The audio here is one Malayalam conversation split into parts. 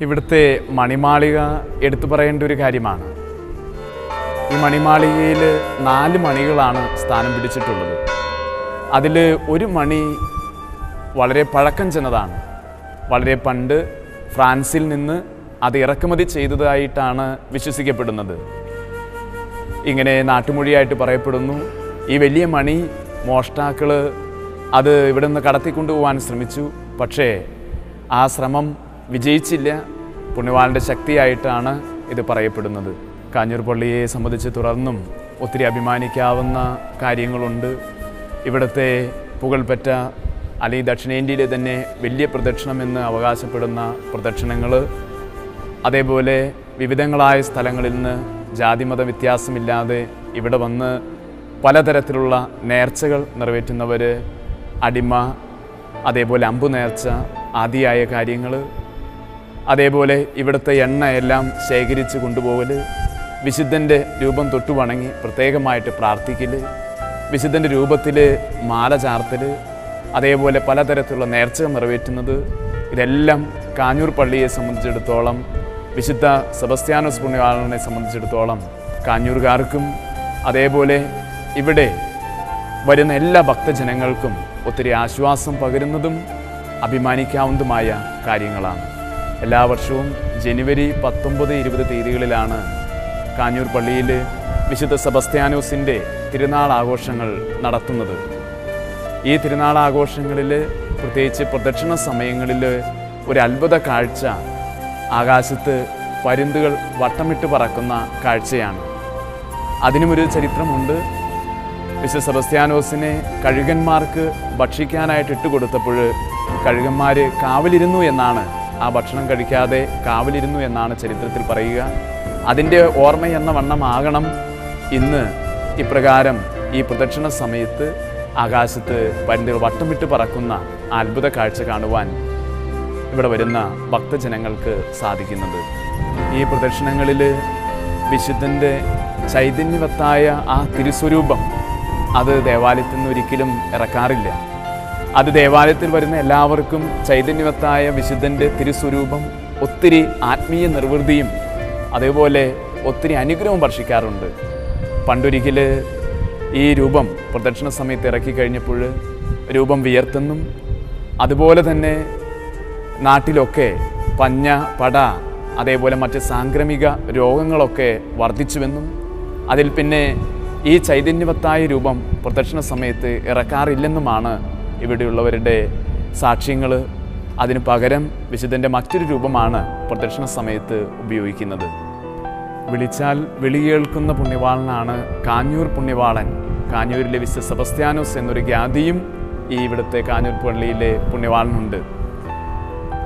ഇവിടുത്തെ മണിമാളിക എടുത്തു പറയേണ്ട ഒരു കാര്യമാണ്. ഈ മണിമാളികയിൽ 4 മണികളാണ് സ്ഥാനം പിടിച്ചിട്ടുള്ളത്. അതിൽ ഒരു മണി വളരെ പഴക്കം ചെന്നതാണ്. വളരെ പണ്ട് ഫ്രാൻസിൽ നിന്ന് അത് ഇറക്കുമതി ചെയ്തതായിട്ടാണ് വിശ്വസിക്കപ്പെടുന്നത്. ഇങ്ങനെ നാട്ടുമൊഴിയായിട്ട് പറയപ്പെടുന്നു, ഈ വലിയ മണി മോഷ്ടാക്കൾ അത് ഇവിടെ നിന്ന് കടത്തിക്കൊണ്ടുപോകാൻ ശ്രമിച്ചു. പക്ഷേ ആ ശ്രമം വിജയിച്ചില്ല. പുണ്യവാളൻ്റെ ശക്തിയായിട്ടാണ് ഇത് പറയപ്പെടുന്നത്. കാഞ്ഞൂർ പള്ളിയെ സംബന്ധിച്ച് തുടർന്നും ഒത്തിരി അഭിമാനിക്കാവുന്ന കാര്യങ്ങളുണ്ട്. ഇവിടുത്തെ പുകൾപെറ്റ അല്ലെങ്കിൽ ദക്ഷിണേന്ത്യയിലെ തന്നെ വലിയ പ്രദക്ഷിണമെന്ന് അവകാശപ്പെടുന്ന പ്രദക്ഷിണങ്ങൾ, അതേപോലെ വിവിധങ്ങളായ സ്ഥലങ്ങളിൽ നിന്ന് ജാതിമത വ്യത്യാസമില്ലാതെ ഇവിടെ വന്ന് പലതരത്തിലുള്ള നേർച്ചകൾ നിറവേറ്റുന്നവർ, അടിമ, അതേപോലെ അമ്പു നേർച്ച ആദിയായ കാര്യങ്ങൾ, അതേപോലെ ഇവിടുത്തെ എണ്ണ എല്ലാം ശേഖരിച്ച് കൊണ്ടുപോകൽ, വിശുദ്ധൻ്റെ രൂപം തൊട്ടു വണങ്ങി പ്രത്യേകമായിട്ട് പ്രാർത്ഥിക്കൽ, വിശുദ്ധൻ്റെ രൂപത്തിൽ മാല ചാർത്തൽ, അതേപോലെ പലതരത്തിലുള്ള നേർച്ചകൾ നിറവേറ്റുന്നത്, ഇതെല്ലാം കാഞ്ഞൂർ പള്ളിയെ സംബന്ധിച്ചിടത്തോളം, വിശുദ്ധ സെബസ്ത്യാനോസ് പുണ്യവാളനെ സംബന്ധിച്ചിടത്തോളം കാഞ്ഞൂർകാർക്കും അതേപോലെ ഇവിടെ വരുന്ന എല്ലാ ഭക്തജനങ്ങൾക്കും ഒത്തിരി ആശ്വാസം പകരുന്നതും അഭിമാനിക്കാവുന്നതുമായ കാര്യങ്ങളാണ്. എല്ലാ വർഷവും ജനുവരി 19, 20 തീയതികളിലാണ് കാഞ്ഞൂർ പള്ളിയിൽ വിശുദ്ധ സെബസ്ത്യാനോസിൻ്റെ തിരുനാൾ ആഘോഷങ്ങൾ നടത്തുന്നത്. ഈ തിരുനാൾ ആഘോഷങ്ങളിൽ പ്രത്യേകിച്ച് പ്രദക്ഷിണ സമയങ്ങളിൽ ഒരു അത്ഭുത കാഴ്ച, ആകാശത്ത് പരുന്തുകൾ വട്ടമിട്ട് പറക്കുന്ന കാഴ്ചയാണ്. അതിനുമൊരു ചരിത്രമുണ്ട്. വിശുദ്ധ സെബസ്ത്യാനോസിനെ കഴുകന്മാർക്ക് ഭക്ഷിക്കാനായിട്ട് ഇട്ടുകൊടുത്തപ്പോൾ കഴുകന്മാർ കാവലിരുന്നു എന്നാണ്, ആ ഭക്ഷണം കഴിക്കാതെ കാവലിരുന്നു എന്നാണ് ചരിത്രത്തിൽ പറയുക. അതിൻ്റെ ഓർമ്മയെന്ന വണ്ണമാകണം ഇന്ന് ഇപ്രകാരം ഈ പ്രദക്ഷിണ സമയത്ത് ആകാശത്ത് പരുന്തുകൾ വട്ടമിട്ട് പറക്കുന്ന അത്ഭുത കാഴ്ച കാണുവാൻ ഇവിടെ വരുന്ന ഭക്തജനങ്ങൾക്ക് സാധിക്കുന്നത്. ഈ പ്രദക്ഷിണങ്ങളിൽ വിശുദ്ധൻ്റെ ചൈതന്യവത്തായ ആ തിരുസ്വരൂപം അത് ദേവാലയത്തിൽ നിന്ന് ഒരിക്കലും ഇറക്കാറില്ല. അത് ദേവാലയത്തിൽ വരുന്ന എല്ലാവർക്കും ചൈതന്യവത്തായ വിശുദ്ധൻ്റെ തിരുസ്വരൂപം ഒത്തിരി ആത്മീയ നിർവൃതിയും അതേപോലെ ഒത്തിരി അനുഗ്രഹവും വർഷിക്കാറുണ്ട്. പണ്ടൊരിക്കൽ ഈ രൂപം പ്രദക്ഷിണ സമയത്ത് ഇറക്കി കഴിഞ്ഞപ്പോൾ രൂപം വിയർത്തെന്നും അതുപോലെ തന്നെ നാട്ടിലൊക്കെ പഞ്ഞ, പട, അതേപോലെ മറ്റ് സാംക്രമിക രോഗങ്ങളൊക്കെ വർദ്ധിച്ചുവെന്നും അതിൽ പിന്നെ ഈ ചൈതന്യവത്തായ രൂപം പ്രദക്ഷിണ സമയത്ത് ഇറക്കാറില്ലെന്നുമാണ് ഇവിടെയുള്ളവരുടെ സാക്ഷ്യങ്ങൾ. അതിനു പകരം വിശുദ്ധൻ്റെ മറ്റൊരു രൂപമാണ് പ്രദക്ഷിണ സമയത്ത് ഉപയോഗിക്കുന്നത്. വിളിച്ചാൽ വിളി കേൾക്കുന്ന പുണ്യവാളനാണ് കാഞ്ഞൂർ പുണ്യവാളൻ. കാഞ്ഞൂരിലെ വിശുദ്ധ സെബസ്ത്യാനോസ് എന്നൊരു ഖ്യാതിയും ഈ ഇവിടുത്തെ കാഞ്ഞൂർ പള്ളിയിലെ പുണ്യവാളനുണ്ട്.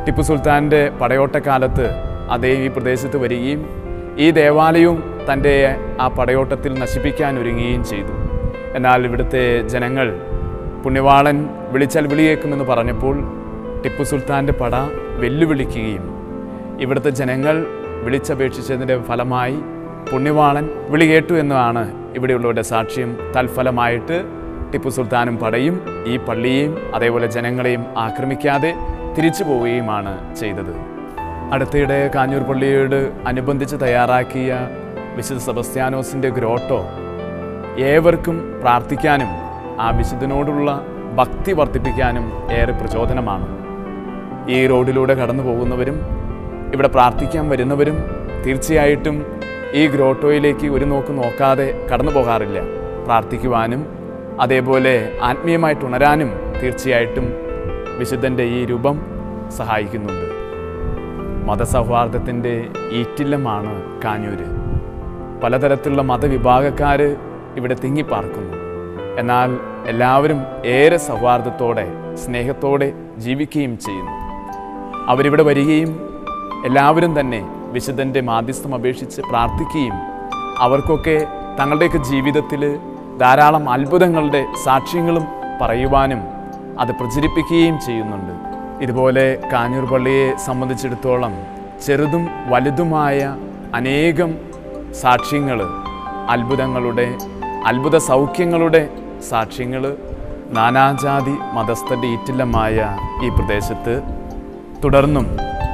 ടിപ്പു സുൽത്താൻ്റെ പടയോട്ടക്കാലത്ത് അദ്ദേഹം ഈ പ്രദേശത്ത് വരികയും ഈ ദേവാലയവും തൻ്റെ ആ പടയോട്ടത്തിൽ നശിപ്പിക്കാൻ ഒരുങ്ങുകയും ചെയ്തു. എന്നാൽ ഇവിടുത്തെ ജനങ്ങൾ പുണ്യവാളൻ വിളിച്ചാൽ വിളിയേക്കുമെന്ന് പറഞ്ഞപ്പോൾ ടിപ്പു സുൽത്താൻ്റെ പട വെല്ലുവിളിക്കുകയും ഇവിടുത്തെ ജനങ്ങൾ വിളിച്ചപേക്ഷിച്ചതിൻ്റെ ഫലമായി പുണ്യവാളൻ വിളി കേട്ടു എന്നതാണ് ഇവിടെയുള്ളവരുടെ സാക്ഷ്യം. തൽഫലമായിട്ട് ടിപ്പു സുൽത്താനും പടയും ഈ പള്ളിയെയും അതേപോലെ ജനങ്ങളെയും ആക്രമിക്കാതെ തിരിച്ചു പോവുകയുമാണ് ചെയ്തത്. അടുത്തിടെ കാഞ്ഞൂർ പള്ളിയോട് അനുബന്ധിച്ച് തയ്യാറാക്കിയ വിശുദ്ധ സെബസ്ത്യാനോസിൻ്റെ ഗ്രോട്ടോ ഏവർക്കും പ്രാർത്ഥിക്കാനും ആ വിശുദ്ധനോടുള്ള ഭക്തി വർദ്ധിപ്പിക്കാനും ഏറെ പ്രചോദനമാണ്. ഈ റോഡിലൂടെ കടന്നു പോകുന്നവരും ഇവിടെ പ്രാർത്ഥിക്കാൻ വരുന്നവരും തീർച്ചയായിട്ടും ഈ ഗ്രോട്ടോയിലേക്ക് ഒരു നോക്ക് നോക്കാതെ കടന്നു പോകാറില്ല. പ്രാർത്ഥിക്കുവാനും അതേപോലെ ആത്മീയമായിട്ട് ഉണരാനും തീർച്ചയായിട്ടും വിശുദ്ധൻ്റെ ഈ രൂപം സഹായിക്കുന്നുണ്ട്. മതസൗഹാർദ്ദത്തിൻ്റെ ഈറ്റില്ലമാണ് കാഞ്ഞൂർ. പലതരത്തിലുള്ള മതവിഭാഗക്കാർ ഇവിടെ തിങ്ങിപ്പാർക്കുന്നു. എന്നാൽ എല്ലാവരും ഏറെ സൗഹാർദ്ദത്തോടെ സ്നേഹത്തോടെ ജീവിക്കുകയും ചെയ്യുന്നു. അവരിവിടെ വരികയും എല്ലാവരും തന്നെ വിശുദ്ധൻ്റെ മാധ്യസ്ഥം അപേക്ഷിച്ച് പ്രാർത്ഥിക്കുകയും അവർക്കൊക്കെ തങ്ങളുടെയൊക്കെ ജീവിതത്തിൽ ധാരാളം അത്ഭുതങ്ങളുടെ സാക്ഷ്യങ്ങളും പറയുവാനും അത് പ്രചരിപ്പിക്കുകയും ചെയ്യുന്നുണ്ട്. ഇതുപോലെ കാഞ്ഞൂർ പള്ളിയെ സംബന്ധിച്ചിടത്തോളം ചെറുതും വലുതുമായ അനേകം സാക്ഷ്യങ്ങൾ, അത്ഭുതങ്ങളുടെ, അത്ഭുത സൗഖ്യങ്ങളുടെ സാക്ഷ്യങ്ങൾ നാനാജാതി മതസ്ഥരുടെ ഈറ്റില്ലമായ ഈ പ്രദേശത്ത് തുടർന്നും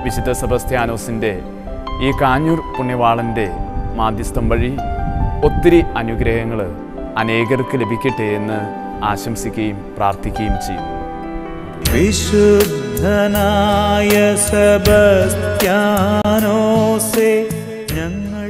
വിശുദ്ധ സെബസ്ത്യാനോസിൻ്റെ ഈ കാഞ്ഞൂർ പുണ്യവാളൻ്റെ മാധ്യസ്ഥം വഴി ഒത്തിരി അനുഗ്രഹങ്ങൾ അനേകർക്ക് ലഭിക്കട്ടെ എന്ന് ആശംസിക്കുകയും പ്രാർത്ഥിക്കുകയും ചെയ്യും. വിശുദ്ധനായ സെബസ്ത്യാനോസേ ഞങ്ങൾ